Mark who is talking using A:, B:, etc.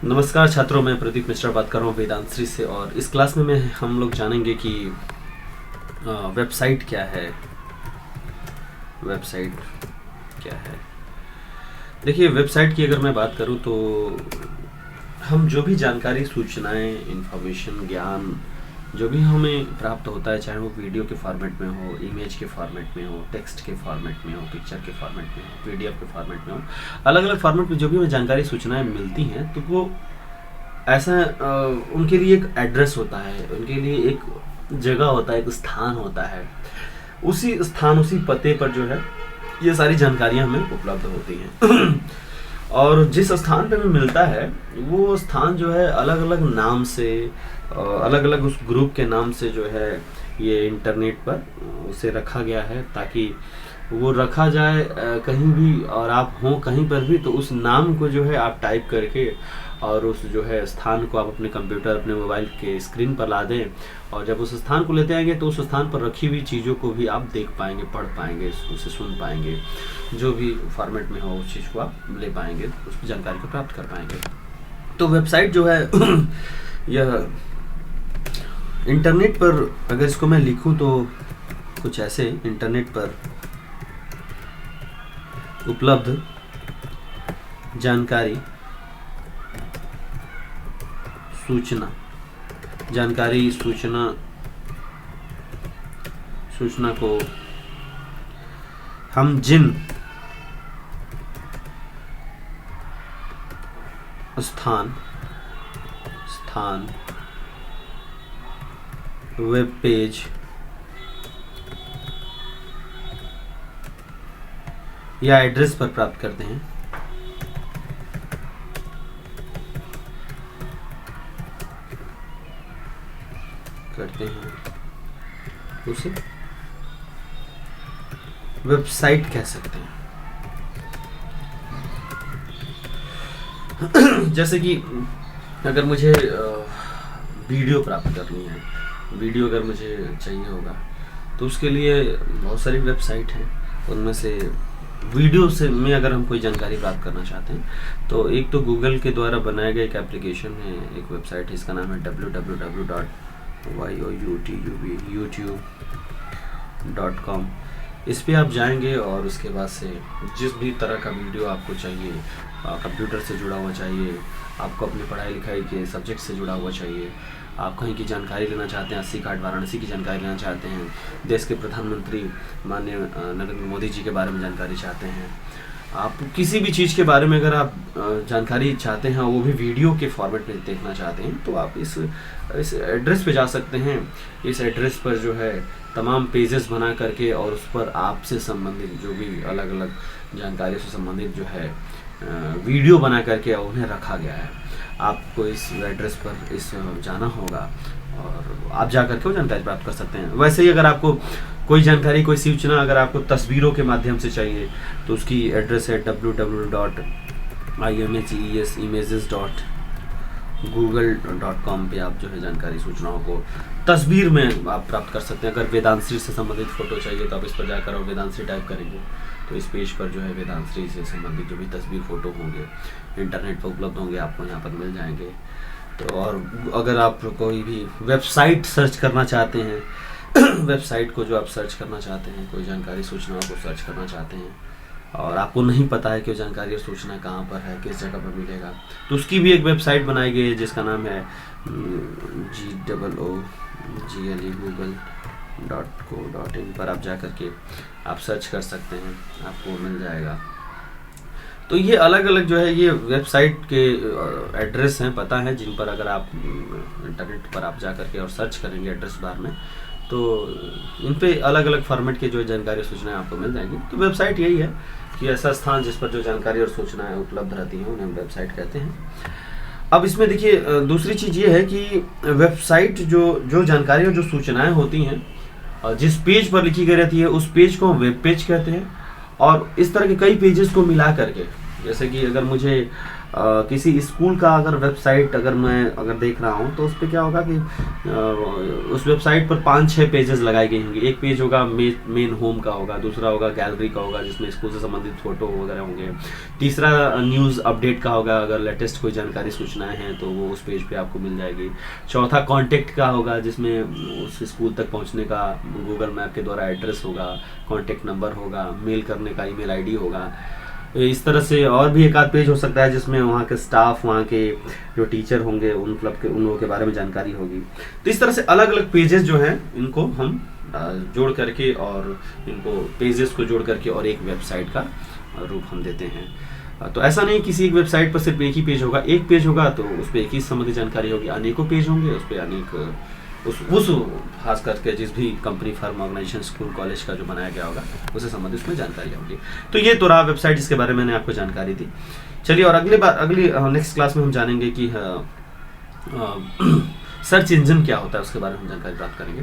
A: नमस्कार छात्रों, मैं प्रदीप मिश्रा बात कर रहा हूँ वेदांश्री से। और इस क्लास में हम लोग जानेंगे कि वेबसाइट क्या है। वेबसाइट क्या है? देखिए, वेबसाइट की अगर मैं बात करूँ तो हम जो भी जानकारी, सूचनाएं, इंफॉर्मेशन, ज्ञान जो भी हमें प्राप्त होता है, चाहे वो वीडियो के फॉर्मेट में हो, इमेज के फॉर्मेट में हो, टेक्स्ट के फॉर्मेट में हो, पिक्चर के फॉर्मेट में हो, पीडीएफ के फॉर्मेट में हो, अलग अलग फॉर्मेट में जो भी हमें जानकारी, सूचनाएं मिलती हैं, तो वो ऐसा उनके लिए एक एड्रेस होता है, उनके लिए एक जगह होता है, एक स्थान होता है। उसी स्थान, उसी पते पर जो है ये सारी जानकारियां हमें उपलब्ध होती हैं। और जिस स्थान पे हमें मिलता है वो स्थान जो है अलग अलग नाम से, अलग अलग उस ग्रुप के नाम से जो है ये इंटरनेट पर उसे रखा गया है, ताकि वो रखा जाए कहीं भी, और आप हों कहीं पर भी तो उस नाम को जो है आप टाइप करके और उस जो है स्थान को आप अपने कंप्यूटर, अपने मोबाइल के स्क्रीन पर ला दें, और जब उस स्थान को लेते आएंगे तो उस स्थान पर रखी हुई चीज़ों को भी आप देख पाएंगे, पढ़ पाएंगे, उसे सुन पाएंगे, जो भी फॉर्मेट में हो उस चीज़ को आप ले पाएंगे, उस जानकारी को प्राप्त कर पाएंगे। तो वेबसाइट जो है यह इंटरनेट पर, अगर इसको मैं लिखूं तो कुछ ऐसे: इंटरनेट पर उपलब्ध जानकारी, सूचना, जानकारी, सूचना को हम जिन स्थान, वेब पेज या एड्रेस पर प्राप्त करते हैं, उसे वेबसाइट कह सकते हैं। जैसे कि अगर मुझे वीडियो प्राप्त करनी है, वीडियो अगर मुझे चाहिए होगा तो उसके लिए बहुत सारी वेबसाइट हैं। उनमें से वीडियो से में अगर हम कोई जानकारी प्राप्त करना चाहते हैं तो एक तो गूगल के द्वारा बनाया गया एक एप्लीकेशन है, एक वेबसाइट है, इसका नाम है www.youtube.com। इस पे आप जाएंगे और उसके बाद से जिस भी तरह का वीडियो आपको चाहिए, कंप्यूटर से जुड़ा हुआ चाहिए, आपको अपनी पढ़ाई लिखाई के सब्जेक्ट से जुड़ा हुआ चाहिए, आप कहीं की जानकारी लेना चाहते हैं, 80 घाट वाराणसी की जानकारी लेना चाहते हैं, देश के प्रधानमंत्री माननीय नरेंद्र मोदी जी के बारे में जानकारी चाहते हैं, आप किसी भी चीज़ के बारे में अगर आप जानकारी चाहते हैं, वो भी वीडियो के फॉर्मेट में देखना चाहते हैं, तो आप इस एड्रेस पे जा सकते हैं। इस एड्रेस पर जो है तमाम पेजेस बना करके और उस पर आपसे संबंधित जो भी अलग अलग जानकारी से संबंधित जो है वीडियो बना करके उन्हें रखा गया है। आपको इस एड्रेस पर जाना होगा और आप जा करके वो जानकारी प्राप्त कर सकते हैं। वैसे ही अगर आपको कोई जानकारी, कोई सूचना अगर आपको तस्वीरों के माध्यम से चाहिए तो उसकी एड्रेस है www.images.google.com पे आप जो है जानकारी, सूचनाओं को तस्वीर में आप प्राप्त कर सकते हैं। अगर वेदांश्री से संबंधित फोटो चाहिए तो आप इस पर जाकर और वेदांश्री टाइप करेंगे तो इस पेज पर जो है वेदांश्री से संबंधित जो भी तस्वीर, फोटो होंगे इंटरनेट पर उपलब्ध होंगे, आपको यहाँ पर मिल जाएंगे। तो और अगर आप कोई भी वेबसाइट सर्च करना चाहते हैं, वेबसाइट को जो आप सर्च करना चाहते हैं, कोई जानकारी, सूचनाओं को सर्च करना चाहते हैं और आपको नहीं पता है कि वो जानकारी और सूचना कहाँ पर है, किस जगह पर मिलेगा, तो उसकी भी एक वेबसाइट बनाई गई है जिसका नाम है google.co.in। पर आप जा करके आप सर्च कर सकते हैं, आपको मिल जाएगा। तो ये अलग अलग जो है ये वेबसाइट के एड्रेस हैं, पता है, जिन पर अगर आप इंटरनेट पर आप जा करके और सर्च करेंगे एड्रेस बार में तो इन पे अलग अलग फॉर्मेट के जो जानकारी, सूचनाएं आपको मिल जाएंगी। तो वेबसाइट यही है कि ऐसा स्थान जिस पर जो जानकारी और सूचनाएं उपलब्ध रहती हैं उन्हें हम वेबसाइट कहते हैं। अब इसमें देखिए दूसरी चीज़ ये है कि वेबसाइट जो जानकारी और जो सूचनाएं होती हैं जिस पेज पर लिखी गई रहती है उस पेज को हम वेब पेज कहते हैं। और इस तरह के कई पेजेस को मिला करके, जैसे कि अगर मुझे किसी स्कूल का अगर वेबसाइट अगर मैं अगर देख रहा हूँ तो उस पर क्या होगा कि उस वेबसाइट पर 5-6 पेजेस लगाए गए होंगे। एक पेज होगा मेन होम का होगा, दूसरा होगा गैलरी का होगा जिसमें स्कूल से संबंधित फोटो वगैरह होंगे, तीसरा न्यूज़ अपडेट का होगा, अगर लेटेस्ट कोई जानकारी सूचनाएं हैं तो वो उस पेज पे आपको मिल जाएगी। चौथा कॉन्टेक्ट का होगा जिसमें उस स्कूल तक पहुंचने का गूगल मैप के द्वारा एड्रेस होगा, कॉन्टेक्ट नंबर होगा, मेल करने का ईमेल आईडी होगा। इस तरह से और भी एक आध पेज हो सकता है जिसमें वहाँ के स्टाफ, वहाँ के जो टीचर होंगे उन क्लब के उन लोगों के बारे में जानकारी होगी। तो इस तरह से अलग अलग पेजेस जो हैं इनको हम जोड़ करके और इनको पेजेस को जोड़ करके और एक वेबसाइट का रूप हम देते हैं। तो ऐसा नहीं किसी एक वेबसाइट पर सिर्फ एक ही पेज होगा, एक पेज होगा तो उस पर एक ही संबंधित जानकारी होगी, अनेकों पेज होंगे उस पर अनेक उस खास करके जिस भी company, firm, organisation, school, college का जो बनाया गया होगा उससे संबंधित उसमें जानकारी होगी। तो ये तो रहा वेबसाइट जिसके बारे में मैंने आपको जानकारी दी। चलिए और अगली नेक्स्ट क्लास में हम जानेंगे कि सर्च इंजन क्या होता है, उसके बारे में हम जानकारी प्राप्त करेंगे।